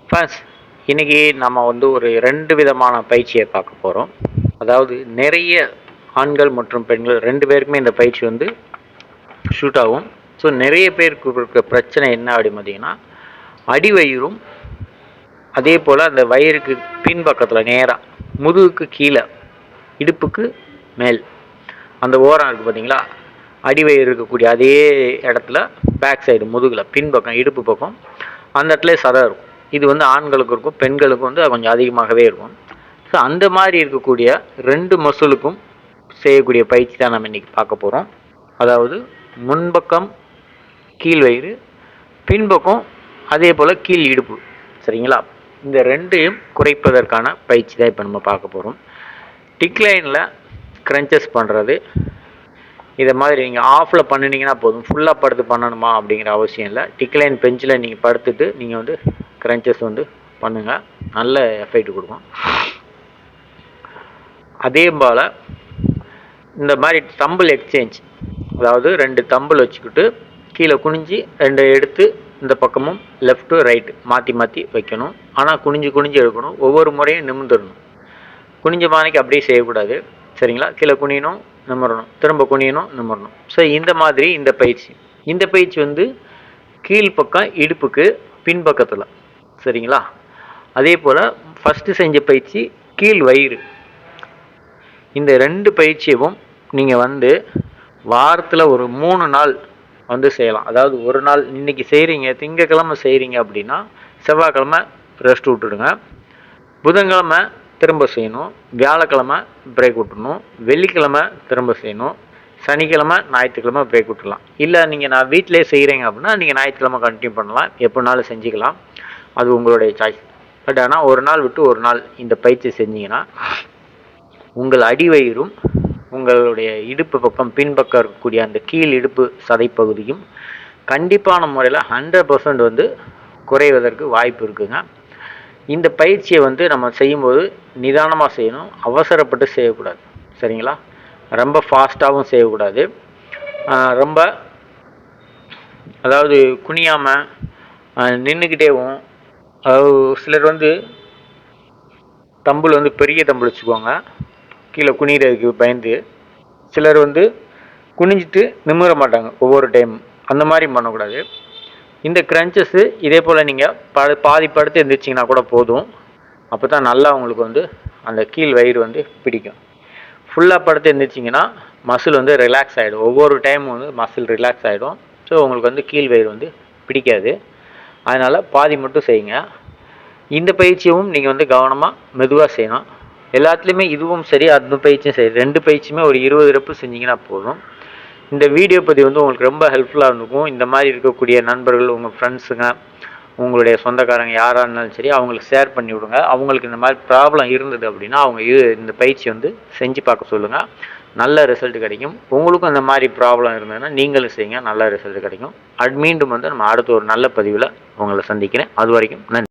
First இன்னைக்கு நம்ம வந்து ஒரு 2 விதமான பயிற்சியை பார்க்க போகிறோம். அதாவது நிறைய ஆண்கள் மற்றும் பெண்கள் 2 பேருக்குமே இந்த பயிற்சி வந்து ஷூட் ஆகும். ஸோ நிறைய பேருக்கு இருக்க பிரச்சனை என்ன அப்படின்னு பார்த்தீங்கன்னா, அடிவயிறும் அதே போல் அந்த வயிறுக்கு பின்பக்கத்தில் நேராக முதுகுக்கு கீழே இடுப்புக்கு மேல் அந்த ஓரம் இருக்குது பார்த்தீங்களா, அடிவயிறு இருக்கக்கூடிய அதே இடத்துல பேக் சைடு முதுகில் பின்பக்கம் இடுப்பு பக்கம் அந்த இடத்துல சதை இருக்கும். இது வந்து ஆண்களுக்கு இருக்கும், பெண்களுக்கும் வந்து கொஞ்சம் அதிகமாகவே இருக்கும். ஸோ அந்த மாதிரி இருக்கக்கூடிய 2 மசிலுக்கும் செய்யக்கூடிய பயிற்சி தான் நம்ம இன்றைக்கி பார்க்க போகிறோம். அதாவது முன்பக்கம் கீழ் வயிறு, பின்பக்கம் அதே போல் கீழ் இடுப்பு. சரிங்களா? இந்த 2ஐயும் குறைப்பதற்கான பயிற்சி தான் இப்போ நம்ம பார்க்க போகிறோம். டிக்ளைனில் க்ரன்ச்சஸ் பண்ணுறது, இதை மாதிரி நீங்கள் ஆஃபில் பண்ணினீங்கன்னா போதும், ஃபுல்லாக படுத்து பண்ணணுமா அப்படிங்கிற அவசியம் இல்லை. டிக்ளைன் பெஞ்சில் நீங்கள் படுத்துட்டு நீங்கள் வந்து க்ரன்ச்சஸ் வந்து பண்ணுங்கள், நல்ல எஃபெக்ட் கொடுக்கும். அதே போல் இந்த மாதிரி தம்பிள் எக்ஸ்சேஞ்ச், அதாவது 2 தம்பிள் வச்சுக்கிட்டு கீழே குனிஞ்சு 2 எடுத்து இந்த பக்கமும் லெஃப்ட்டு ரைட்டு மாற்றி மாற்றி வைக்கணும். ஆனால் குனிஞ்சு குனிஞ்சு எடுக்கணும். ஒவ்வொரு முறையும் நிமிர்ந்துடணும். குனிஞ்ச மானைக்கு அப்படியே செய்யக்கூடாது. சரிங்களா? கீழே குனியணும், நிமிரணும், திரும்ப குனியணும், நிமிரணும். ஸோ இந்த மாதிரி இந்த பயிற்சி வந்து கீழ்ப்பக்கம் இடுப்புக்கு பின்பக்கத்தில். சரிங்களா? அதே போல் ஃபஸ்ட்டு செஞ்ச பயிற்சி கீழ் வயிறு. இந்த 2 பயிற்சியவும் நீங்கள் வந்து வாரத்தில் ஒரு 3 நாள் வந்து செய்யலாம். அதாவது ஒரு நாள் இன்றைக்கி செய்கிறீங்க, திங்கக்கிழமை செய்கிறீங்க அப்படின்னா செவ்வாய்க்கிழமை ரெஸ்ட் விட்டுடுங்க, புதன்கிழமை திரும்ப செய்யணும், வியாழக்கிழமை பிரேக் விட்டுடணும், வெள்ளிக்கிழமை திரும்ப செய்யணும், சனிக்கிழமை ஞாயிற்றுக்கிழமை பிரேக் விட்டுடலாம். இல்லை நீங்கள் நான் வீட்டிலே செய்கிறீங்க அப்படின்னா நீங்கள் ஞாயிற்றுக்கிழமை கண்டினியூ பண்ணலாம், எப்போனாலும் செஞ்சுக்கலாம், அது உங்களுடைய சாய்ஸ். பட் ஆனால் ஒரு நாள் விட்டு ஒரு நாள் இந்த பயிற்சி செஞ்சீங்கன்னா உங்கள் அடிவயிறும் உங்களுடைய இடுப்பு பக்கம் பின்பக்கம் இருக்கக்கூடிய அந்த கீழ் இடுப்பு சதைப்பகுதியும் கண்டிப்பான முறையில் 100% வந்து குறைவதற்கு வாய்ப்பு இருக்குங்க. இந்த பயிற்சியை வந்து நம்ம செய்யும்போது நிதானமாக செய்யணும், அவசரப்பட்டு செய்யக்கூடாது. சரிங்களா? ரொம்ப ஃபாஸ்ட்டாகவும் செய்யக்கூடாது, ரொம்ப அதாவது குனியாமல் நின்றுக்கிட்டேவும். அதாவது சிலர் வந்து தம்பிள் வந்து பெரிய தம்பிள் வச்சுக்குவாங்க, கீழே குனிகிறதுக்கு பயந்து. சிலர் வந்து குனிஞ்சிட்டு நிமிர மாட்டாங்க ஒவ்வொரு டைம். அந்த மாதிரி பண்ணக்கூடாது. இந்த க்ரன்ச்சஸ்ஸு இதே போல் நீங்கள் பாதி படுத்து எழுந்திரிச்சிங்கன்னா கூட போதும். அப்போ தான் நல்லா உங்களுக்கு வந்து அந்த கீழ் வயிறு வந்து பிடிக்கும். ஃபுல்லாக படுத்து எழுந்திரிச்சிங்கன்னா மசில் வந்து ரிலாக்ஸ் ஆகிடும். ஒவ்வொரு டைமும் வந்து மசில் ரிலாக்ஸ் ஆகிடும். ஸோ உங்களுக்கு வந்து கீழ் வயிறு வந்து பிடிக்காது. அதனால் பாதி மட்டும் செய்யுங்க. இந்த பயிற்சியும் நீங்கள் வந்து கவனமாக மெதுவாக செய்யணும். எல்லாத்துலேயுமே இதுவும் சரி, அந்த பயிற்சியும் சரி, 2 பயிற்சியுமே ஒரு 20 ரெப்பு செஞ்சிங்கன்னா போதும். இந்த வீடியோ பதிவு வந்து உங்களுக்கு ரொம்ப ஹெல்ப்ஃபுல்லாக இருந்திருக்கும். இந்த மாதிரி இருக்கக்கூடிய நண்பர்கள், உங்கள் ஃப்ரெண்ட்ஸுங்க, உங்களுடைய சொந்தக்காரங்க யாராக இருந்தாலும் சரி, அவங்களுக்கு ஷேர் பண்ணி விடுங்க. அவங்களுக்கு இந்த மாதிரி ப்ராப்ளம் இருந்தது அப்படின்னா அவங்க இந்த பயிற்சி வந்து செஞ்சு பார்க்க சொல்லுங்கள், நல்ல ரிசல்ட் கிடைக்கும். உங்களுக்கும் இந்த மாதிரி ப்ராப்ளம் இருந்ததுன்னா நீங்களும் செய்யுங்க, நல்ல ரிசல்ட் கிடைக்கும். மீண்டும் வந்து நம்ம அடுத்த ஒரு நல்ல பதிவில் உங்களை சந்திக்கிறேன். அது வரைக்கும் நன்றி.